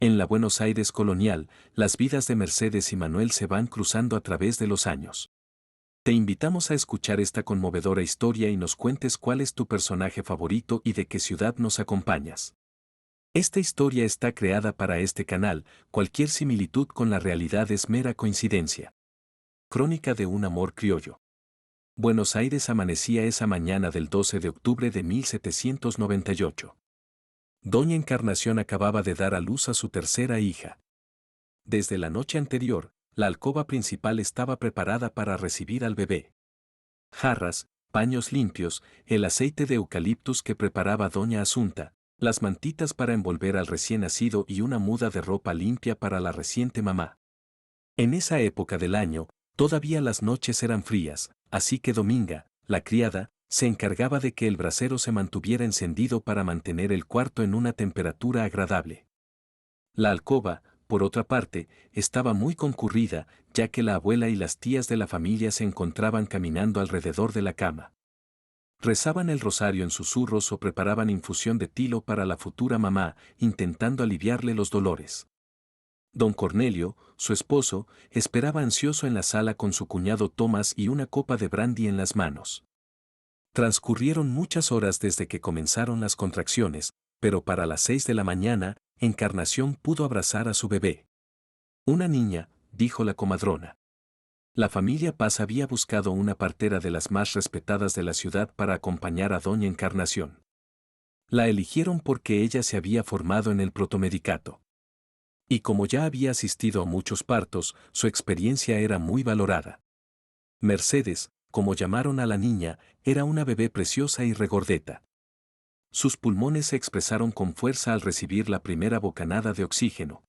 En la Buenos Aires colonial, las vidas de Mercedes y Manuel se van cruzando a través de los años. Te invitamos a escuchar esta conmovedora historia y nos cuentes cuál es tu personaje favorito y de qué ciudad nos acompañas. Esta historia está creada para este canal, cualquier similitud con la realidad es mera coincidencia. Crónica de un amor criollo. Buenos Aires amanecía esa mañana del 12 de octubre de 1798. Doña Encarnación acababa de dar a luz a su tercera hija. Desde la noche anterior, la alcoba principal estaba preparada para recibir al bebé. Jarras, paños limpios, el aceite de eucaliptus que preparaba doña Asunta, las mantitas para envolver al recién nacido y una muda de ropa limpia para la reciente mamá. En esa época del año, todavía las noches eran frías, así que Dominga, la criada, se encargaba de que el brasero se mantuviera encendido para mantener el cuarto en una temperatura agradable. La alcoba, por otra parte, estaba muy concurrida, ya que la abuela y las tías de la familia se encontraban caminando alrededor de la cama. Rezaban el rosario en susurros o preparaban infusión de tilo para la futura mamá, intentando aliviarle los dolores. Don Cornelio, su esposo, esperaba ansioso en la sala con su cuñado Tomás y una copa de brandy en las manos. Transcurrieron muchas horas desde que comenzaron las contracciones, pero para las 6 de la mañana, Encarnación pudo abrazar a su bebé. Una niña, dijo la comadrona. La familia Paz había buscado una partera de las más respetadas de la ciudad para acompañar a doña Encarnación. La eligieron porque ella se había formado en el protomedicato. Y como ya había asistido a muchos partos, su experiencia era muy valorada. Mercedes, como llamaron a la niña, era una bebé preciosa y regordeta. Sus pulmones se expresaron con fuerza al recibir la primera bocanada de oxígeno.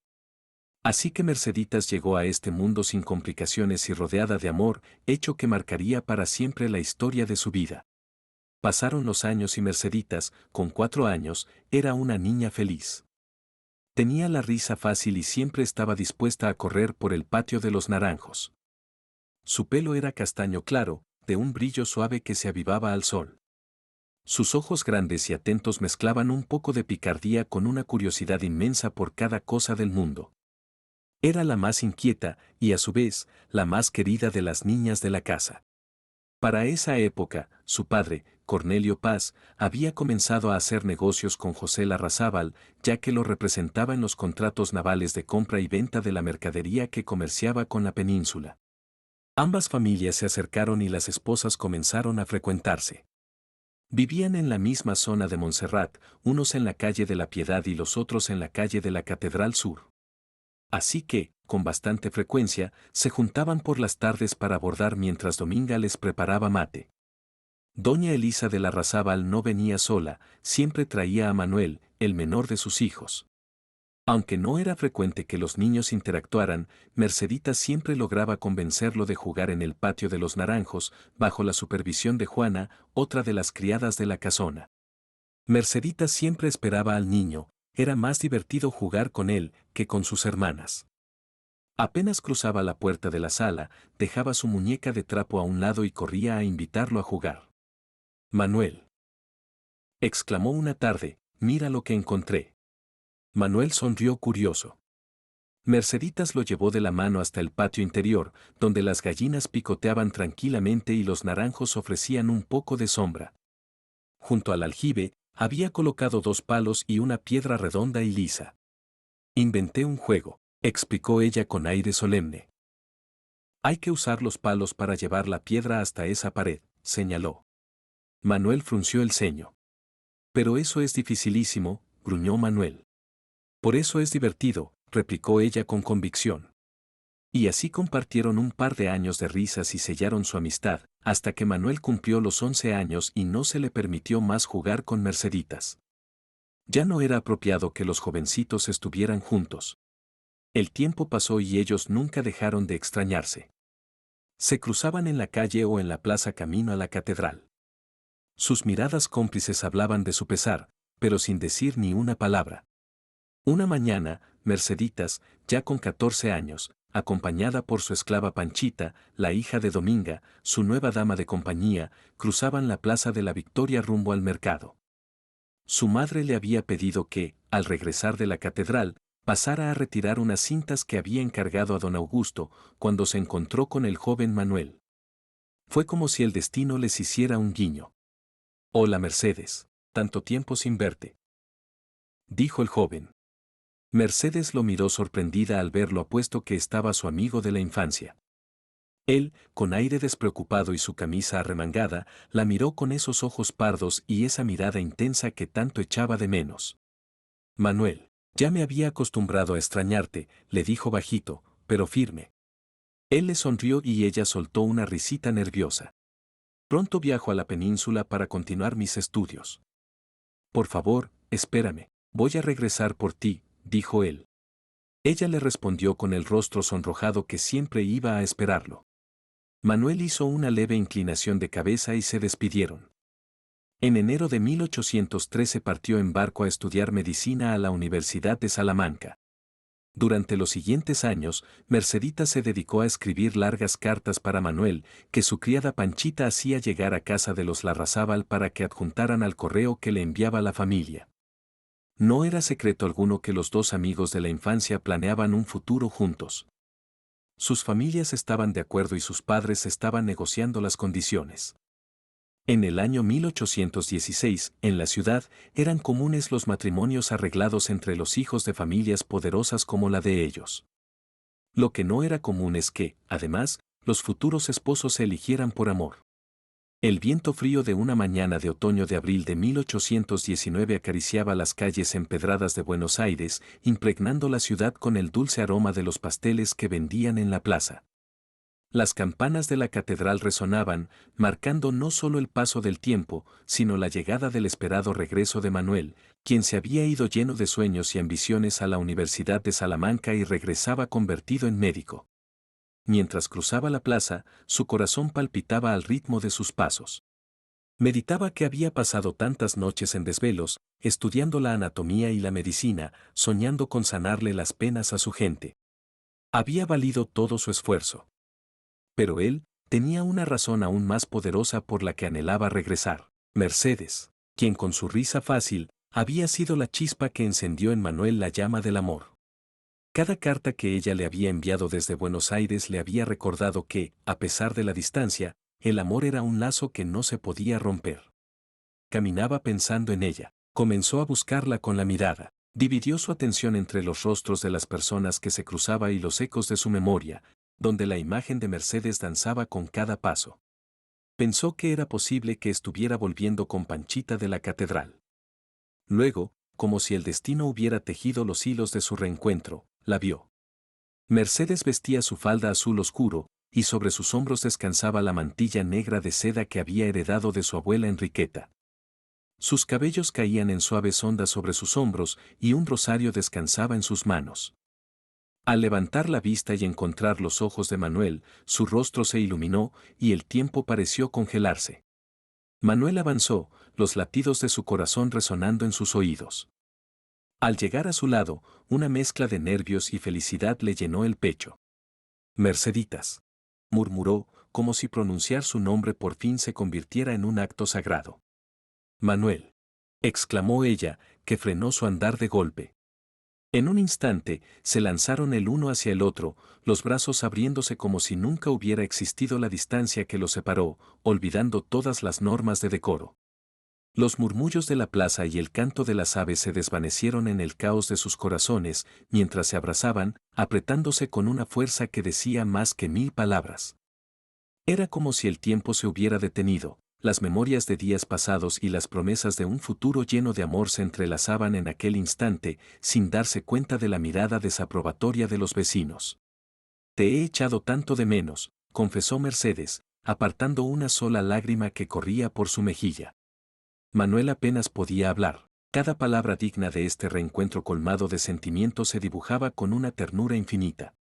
Así que Merceditas llegó a este mundo sin complicaciones y rodeada de amor, hecho que marcaría para siempre la historia de su vida. Pasaron los años y Merceditas, con 4 años, era una niña feliz. Tenía la risa fácil y siempre estaba dispuesta a correr por el patio de los naranjos. Su pelo era castaño claro, de un brillo suave que se avivaba al sol. Sus ojos grandes y atentos mezclaban un poco de picardía con una curiosidad inmensa por cada cosa del mundo. Era la más inquieta y a su vez, la más querida de las niñas de la casa. Para esa época, su padre, Cornelio Paz, había comenzado a hacer negocios con José Larrazábal, ya que lo representaba en los contratos navales de compra y venta de la mercadería que comerciaba con la península. Ambas familias se acercaron y las esposas comenzaron a frecuentarse. Vivían en la misma zona de Montserrat, unos en la calle de la Piedad y los otros en la calle de la Catedral Sur. Así que, con bastante frecuencia, se juntaban por las tardes para bordar mientras Dominga les preparaba mate. Doña Elisa de Larrazábal no venía sola, siempre traía a Manuel, el menor de sus hijos. Aunque no era frecuente que los niños interactuaran, Mercedita siempre lograba convencerlo de jugar en el patio de los naranjos, bajo la supervisión de Juana, otra de las criadas de la casona. Mercedita siempre esperaba al niño, era más divertido jugar con él que con sus hermanas. Apenas cruzaba la puerta de la sala, dejaba su muñeca de trapo a un lado y corría a invitarlo a jugar. Manuel, exclamó una tarde, mira lo que encontré. Manuel sonrió curioso. Merceditas lo llevó de la mano hasta el patio interior, donde las gallinas picoteaban tranquilamente y los naranjos ofrecían un poco de sombra. Junto al aljibe, había colocado 2 palos y una piedra redonda y lisa. Inventé un juego, explicó ella con aire solemne. Hay que usar los palos para llevar la piedra hasta esa pared, señaló. Manuel frunció el ceño. Pero eso es dificilísimo, gruñó Manuel. Por eso es divertido, replicó ella con convicción. Y así compartieron un par de años de risas y sellaron su amistad, hasta que Manuel cumplió los 11 años y no se le permitió más jugar con Merceditas. Ya no era apropiado que los jovencitos estuvieran juntos. El tiempo pasó y ellos nunca dejaron de extrañarse. Se cruzaban en la calle o en la plaza camino a la catedral. Sus miradas cómplices hablaban de su pesar, pero sin decir ni una palabra. Una mañana, Merceditas, ya con 14 años, acompañada por su esclava Panchita, la hija de Dominga, su nueva dama de compañía, cruzaban la plaza de la Victoria rumbo al mercado. Su madre le había pedido que, al regresar de la catedral, pasara a retirar unas cintas que había encargado a don Augusto cuando se encontró con el joven Manuel. Fue como si el destino les hiciera un guiño. «Hola Mercedes, tanto tiempo sin verte», dijo el joven. Mercedes lo miró sorprendida al ver lo apuesto que estaba su amigo de la infancia. Él, con aire despreocupado y su camisa arremangada, la miró con esos ojos pardos y esa mirada intensa que tanto echaba de menos. «Manuel, ya me había acostumbrado a extrañarte», le dijo bajito, pero firme. Él le sonrió y ella soltó una risita nerviosa. «Pronto viajo a la península para continuar mis estudios. Por favor, espérame, voy a regresar por ti», dijo él. Ella le respondió con el rostro sonrojado que siempre iba a esperarlo. Manuel hizo una leve inclinación de cabeza y se despidieron. En enero de 1813 partió en barco a estudiar medicina a la Universidad de Salamanca. Durante los siguientes años, Mercedita se dedicó a escribir largas cartas para Manuel, que su criada Panchita hacía llegar a casa de los Larrazábal para que adjuntaran al correo que le enviaba la familia. No era secreto alguno que los dos amigos de la infancia planeaban un futuro juntos. Sus familias estaban de acuerdo y sus padres estaban negociando las condiciones. En el año 1816, en la ciudad, eran comunes los matrimonios arreglados entre los hijos de familias poderosas como la de ellos. Lo que no era común es que, además, los futuros esposos se eligieran por amor. El viento frío de una mañana de otoño de abril de 1819 acariciaba las calles empedradas de Buenos Aires, impregnando la ciudad con el dulce aroma de los pasteles que vendían en la plaza. Las campanas de la catedral resonaban, marcando no solo el paso del tiempo, sino la llegada del esperado regreso de Manuel, quien se había ido lleno de sueños y ambiciones a la Universidad de Salamanca y regresaba convertido en médico. Mientras cruzaba la plaza, su corazón palpitaba al ritmo de sus pasos. Meditaba que había pasado tantas noches en desvelos, estudiando la anatomía y la medicina, soñando con sanarle las penas a su gente. Había valido todo su esfuerzo. Pero él tenía una razón aún más poderosa por la que anhelaba regresar. Mercedes, quien con su risa fácil, había sido la chispa que encendió en Manuel la llama del amor. Cada carta que ella le había enviado desde Buenos Aires le había recordado que, a pesar de la distancia, el amor era un lazo que no se podía romper. Caminaba pensando en ella, comenzó a buscarla con la mirada, dividió su atención entre los rostros de las personas que se cruzaba y los ecos de su memoria, donde la imagen de Mercedes danzaba con cada paso. Pensó que era posible que estuviera volviendo con Panchita de la catedral. Luego, como si el destino hubiera tejido los hilos de su reencuentro, la vio. Mercedes vestía su falda azul oscuro, y sobre sus hombros descansaba la mantilla negra de seda que había heredado de su abuela Enriqueta. Sus cabellos caían en suaves ondas sobre sus hombros y un rosario descansaba en sus manos. Al levantar la vista y encontrar los ojos de Manuel, su rostro se iluminó y el tiempo pareció congelarse. Manuel avanzó, los latidos de su corazón resonando en sus oídos. Al llegar a su lado, una mezcla de nervios y felicidad le llenó el pecho. «Merceditas», murmuró, como si pronunciar su nombre por fin se convirtiera en un acto sagrado. «Manuel», exclamó ella, que frenó su andar de golpe. En un instante, se lanzaron el uno hacia el otro, los brazos abriéndose como si nunca hubiera existido la distancia que los separó, olvidando todas las normas de decoro. Los murmullos de la plaza y el canto de las aves se desvanecieron en el caos de sus corazones, mientras se abrazaban, apretándose con una fuerza que decía más que 1000 palabras. Era como si el tiempo se hubiera detenido. Las memorias de días pasados y las promesas de un futuro lleno de amor se entrelazaban en aquel instante, sin darse cuenta de la mirada desaprobatoria de los vecinos. «Te he echado tanto de menos», confesó Mercedes, apartando una sola lágrima que corría por su mejilla. Manuel apenas podía hablar. Cada palabra digna de este reencuentro colmado de sentimientos se dibujaba con una ternura infinita.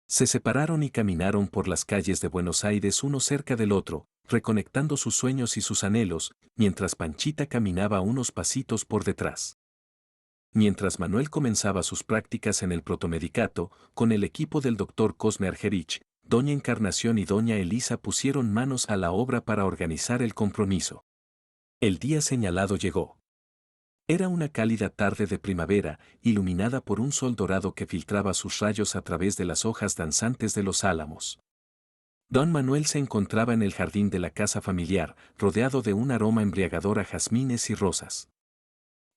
Se separaron y caminaron por las calles de Buenos Aires uno cerca del otro, reconectando sus sueños y sus anhelos, mientras Panchita caminaba unos pasitos por detrás. Mientras Manuel comenzaba sus prácticas en el protomedicato, con el equipo del doctor Cosme Argerich, doña Encarnación y doña Elisa pusieron manos a la obra para organizar el compromiso. El día señalado llegó. Era una cálida tarde de primavera, iluminada por un sol dorado que filtraba sus rayos a través de las hojas danzantes de los álamos. Don Manuel se encontraba en el jardín de la casa familiar, rodeado de un aroma embriagador a jazmines y rosas.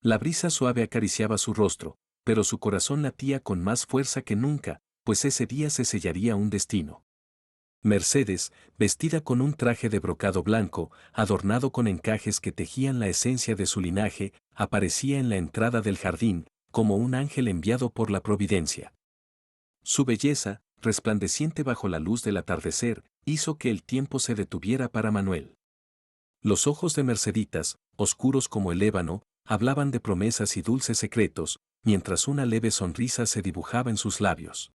La brisa suave acariciaba su rostro, pero su corazón latía con más fuerza que nunca, pues ese día se sellaría un destino. Mercedes, vestida con un traje de brocado blanco, adornado con encajes que tejían la esencia de su linaje, aparecía en la entrada del jardín, como un ángel enviado por la providencia. Su belleza, resplandeciente bajo la luz del atardecer, hizo que el tiempo se detuviera para Manuel. Los ojos de Merceditas, oscuros como el ébano, hablaban de promesas y dulces secretos, mientras una leve sonrisa se dibujaba en sus labios.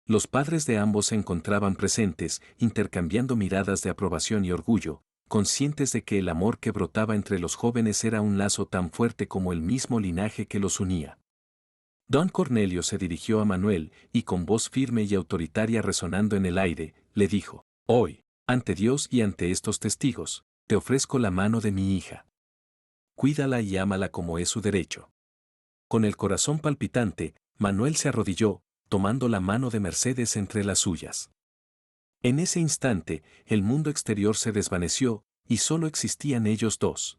Los padres de ambos se encontraban presentes, intercambiando miradas de aprobación y orgullo, conscientes de que el amor que brotaba entre los jóvenes era un lazo tan fuerte como el mismo linaje que los unía. Don Cornelio se dirigió a Manuel y con voz firme y autoritaria resonando en el aire, le dijo: «Hoy, ante Dios y ante estos testigos, te ofrezco la mano de mi hija. Cuídala y ámala como es su derecho». Con el corazón palpitante, Manuel se arrodilló, tomando la mano de Mercedes entre las suyas. En ese instante, el mundo exterior se desvaneció, y solo existían ellos dos.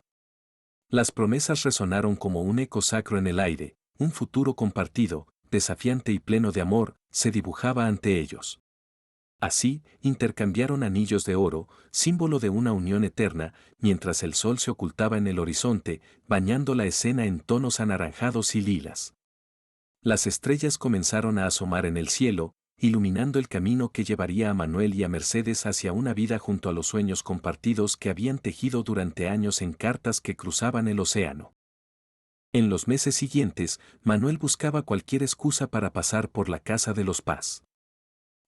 Las promesas resonaron como un eco sacro en el aire, un futuro compartido, desafiante y pleno de amor, se dibujaba ante ellos. Así, intercambiaron anillos de oro, símbolo de una unión eterna, mientras el sol se ocultaba en el horizonte, bañando la escena en tonos anaranjados y lilas. Las estrellas comenzaron a asomar en el cielo, iluminando el camino que llevaría a Manuel y a Mercedes hacia una vida junto a los sueños compartidos que habían tejido durante años en cartas que cruzaban el océano. En los meses siguientes, Manuel buscaba cualquier excusa para pasar por la casa de los Paz.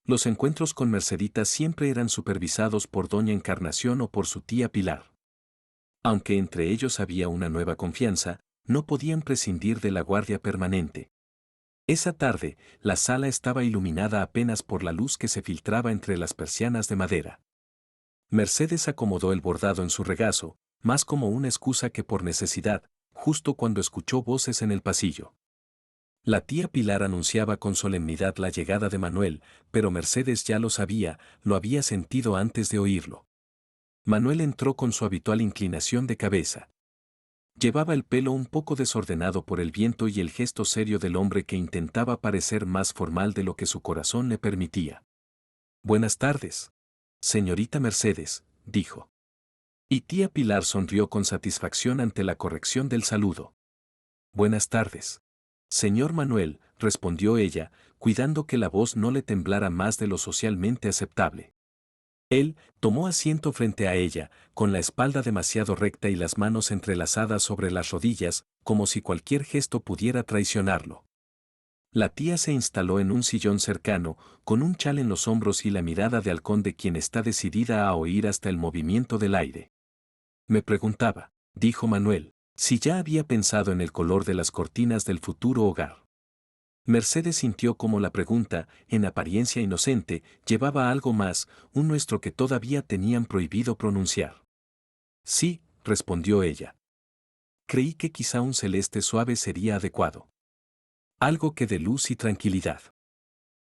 Los encuentros con Merceditas siempre eran supervisados por doña Encarnación o por su tía Pilar. Aunque entre ellos había una nueva confianza, no podían prescindir de la guardia permanente. Esa tarde, la sala estaba iluminada apenas por la luz que se filtraba entre las persianas de madera. Mercedes acomodó el bordado en su regazo, más como una excusa que por necesidad, justo cuando escuchó voces en el pasillo. La tía Pilar anunciaba con solemnidad la llegada de Manuel, pero Mercedes ya lo sabía, lo había sentido antes de oírlo. Manuel entró con su habitual inclinación de cabeza. Llevaba el pelo un poco desordenado por el viento y el gesto serio del hombre que intentaba parecer más formal de lo que su corazón le permitía. «Buenas tardes, señorita Mercedes», dijo. Y tía Pilar sonrió con satisfacción ante la corrección del saludo. «Buenas tardes, señor Manuel», respondió ella, cuidando que la voz no le temblara más de lo socialmente aceptable. Él tomó asiento frente a ella, con la espalda demasiado recta y las manos entrelazadas sobre las rodillas, como si cualquier gesto pudiera traicionarlo. La tía se instaló en un sillón cercano, con un chal en los hombros y la mirada de halcón de quien está decidida a oír hasta el movimiento del aire. «Me preguntaba», dijo Manuel, «si ya había pensado en el color de las cortinas del futuro hogar». Mercedes sintió como la pregunta, en apariencia inocente, llevaba algo más, un nuestro que todavía tenían prohibido pronunciar. «Sí», respondió ella. «Creí que quizá un celeste suave sería adecuado. Algo que dé luz y tranquilidad».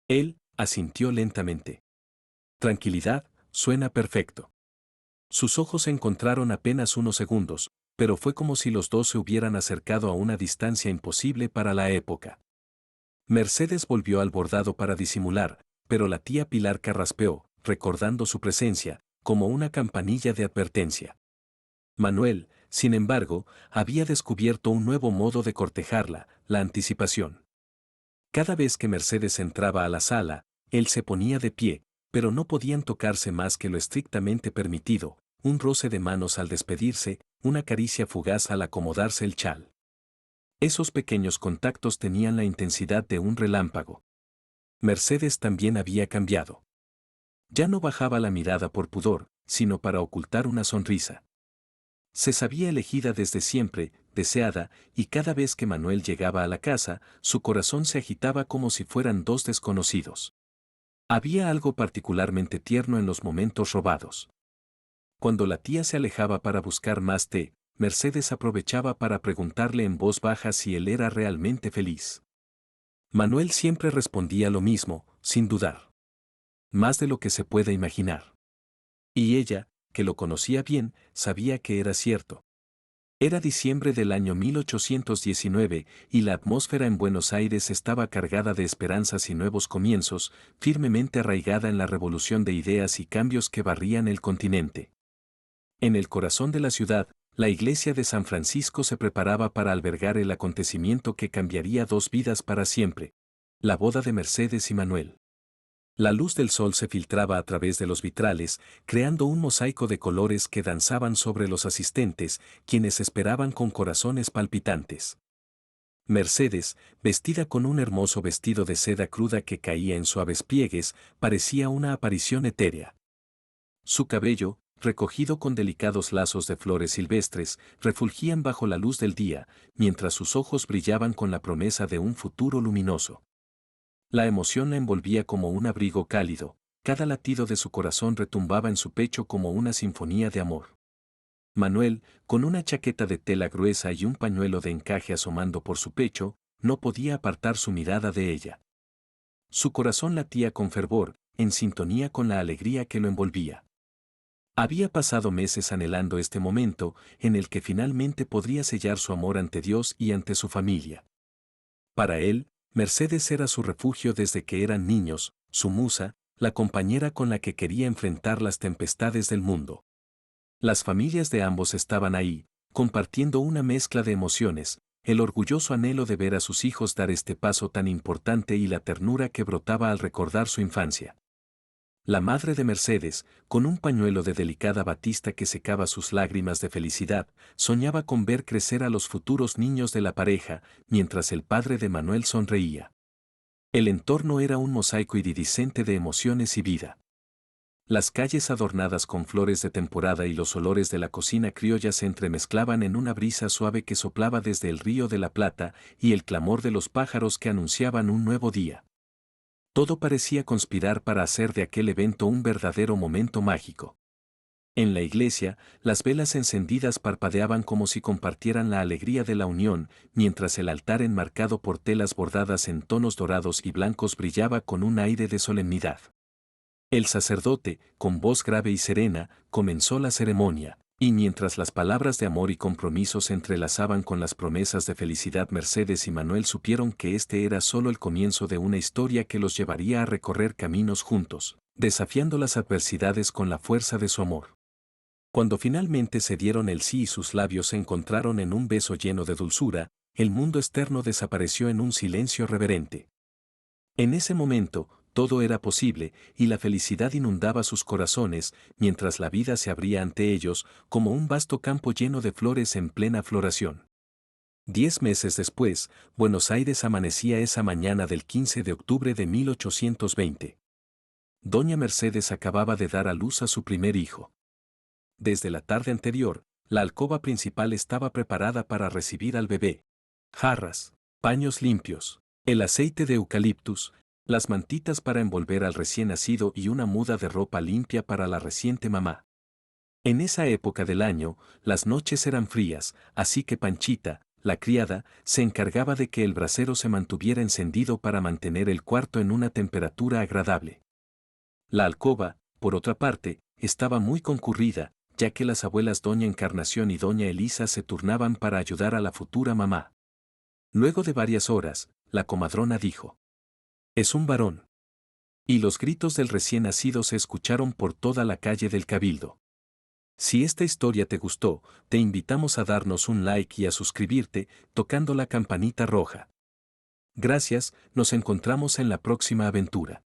Él asintió lentamente. «Tranquilidad, suena perfecto». Sus ojos se encontraron apenas unos segundos, pero fue como si los dos se hubieran acercado a una distancia imposible para la época. Mercedes volvió al bordado para disimular, pero la tía Pilar carraspeó, recordando su presencia, como una campanilla de advertencia. Manuel, sin embargo, había descubierto un nuevo modo de cortejarla, la anticipación. Cada vez que Mercedes entraba a la sala, él se ponía de pie, pero no podían tocarse más que lo estrictamente permitido, un roce de manos al despedirse, una caricia fugaz al acomodarse el chal. Esos pequeños contactos tenían la intensidad de un relámpago. Mercedes también había cambiado. Ya no bajaba la mirada por pudor, sino para ocultar una sonrisa. Se sabía elegida desde siempre, deseada, y cada vez que Manuel llegaba a la casa, su corazón se agitaba como si fueran dos desconocidos. Había algo particularmente tierno en los momentos robados. Cuando la tía se alejaba para buscar más té, Mercedes aprovechaba para preguntarle en voz baja si él era realmente feliz. Manuel siempre respondía lo mismo, sin dudar. Más de lo que se puede imaginar. Y ella, que lo conocía bien, sabía que era cierto. Era diciembre del año 1819 y la atmósfera en Buenos Aires estaba cargada de esperanzas y nuevos comienzos, firmemente arraigada en la revolución de ideas y cambios que barrían el continente. En el corazón de la ciudad, la iglesia de San Francisco se preparaba para albergar el acontecimiento que cambiaría dos vidas para siempre: la boda de Mercedes y Manuel. La luz del sol se filtraba a través de los vitrales, creando un mosaico de colores que danzaban sobre los asistentes, quienes esperaban con corazones palpitantes. Mercedes, vestida con un hermoso vestido de seda cruda que caía en suaves pliegues, parecía una aparición etérea. Su cabello, recogido con delicados lazos de flores silvestres, refulgían bajo la luz del día, mientras sus ojos brillaban con la promesa de un futuro luminoso. La emoción la envolvía como un abrigo cálido, cada latido de su corazón retumbaba en su pecho como una sinfonía de amor. Manuel, con una chaqueta de tela gruesa y un pañuelo de encaje asomando por su pecho, no podía apartar su mirada de ella. Su corazón latía con fervor, en sintonía con la alegría que lo envolvía. Había pasado meses anhelando este momento, en el que finalmente podría sellar su amor ante Dios y ante su familia. Para él, Mercedes era su refugio desde que eran niños, su musa, la compañera con la que quería enfrentar las tempestades del mundo. Las familias de ambos estaban ahí, compartiendo una mezcla de emociones, el orgulloso anhelo de ver a sus hijos dar este paso tan importante y la ternura que brotaba al recordar su infancia. La madre de Mercedes, con un pañuelo de delicada batista que secaba sus lágrimas de felicidad, soñaba con ver crecer a los futuros niños de la pareja, mientras el padre de Manuel sonreía. El entorno era un mosaico iridiscente de emociones y vida. Las calles adornadas con flores de temporada y los olores de la cocina criolla se entremezclaban en una brisa suave que soplaba desde el Río de la Plata y el clamor de los pájaros que anunciaban un nuevo día. Todo parecía conspirar para hacer de aquel evento un verdadero momento mágico. En la iglesia, las velas encendidas parpadeaban como si compartieran la alegría de la unión, mientras el altar enmarcado por telas bordadas en tonos dorados y blancos brillaba con un aire de solemnidad. El sacerdote, con voz grave y serena, comenzó la ceremonia, y mientras las palabras de amor y compromiso se entrelazaban con las promesas de felicidad, Mercedes y Manuel supieron que este era solo el comienzo de una historia que los llevaría a recorrer caminos juntos, desafiando las adversidades con la fuerza de su amor. Cuando finalmente se dieron el sí y sus labios se encontraron en un beso lleno de dulzura, el mundo externo desapareció en un silencio reverente. En ese momento, todo era posible, y la felicidad inundaba sus corazones, mientras la vida se abría ante ellos, como un vasto campo lleno de flores en plena floración. 10 meses después, Buenos Aires amanecía esa mañana del 15 de octubre de 1820. Doña Mercedes acababa de dar a luz a su primer hijo. Desde la tarde anterior, la alcoba principal estaba preparada para recibir al bebé. Jarras, paños limpios, el aceite de eucaliptus, las mantitas para envolver al recién nacido y una muda de ropa limpia para la reciente mamá. En esa época del año, las noches eran frías, así que Panchita, la criada, se encargaba de que el brasero se mantuviera encendido para mantener el cuarto en una temperatura agradable. La alcoba, por otra parte, estaba muy concurrida, ya que las abuelas doña Encarnación y doña Elisa se turnaban para ayudar a la futura mamá. Luego de varias horas, la comadrona dijo: «Es un varón». Y los gritos del recién nacido se escucharon por toda la calle del Cabildo. Si esta historia te gustó, te invitamos a darnos un like y a suscribirte, tocando la campanita roja. Gracias, nos encontramos en la próxima aventura.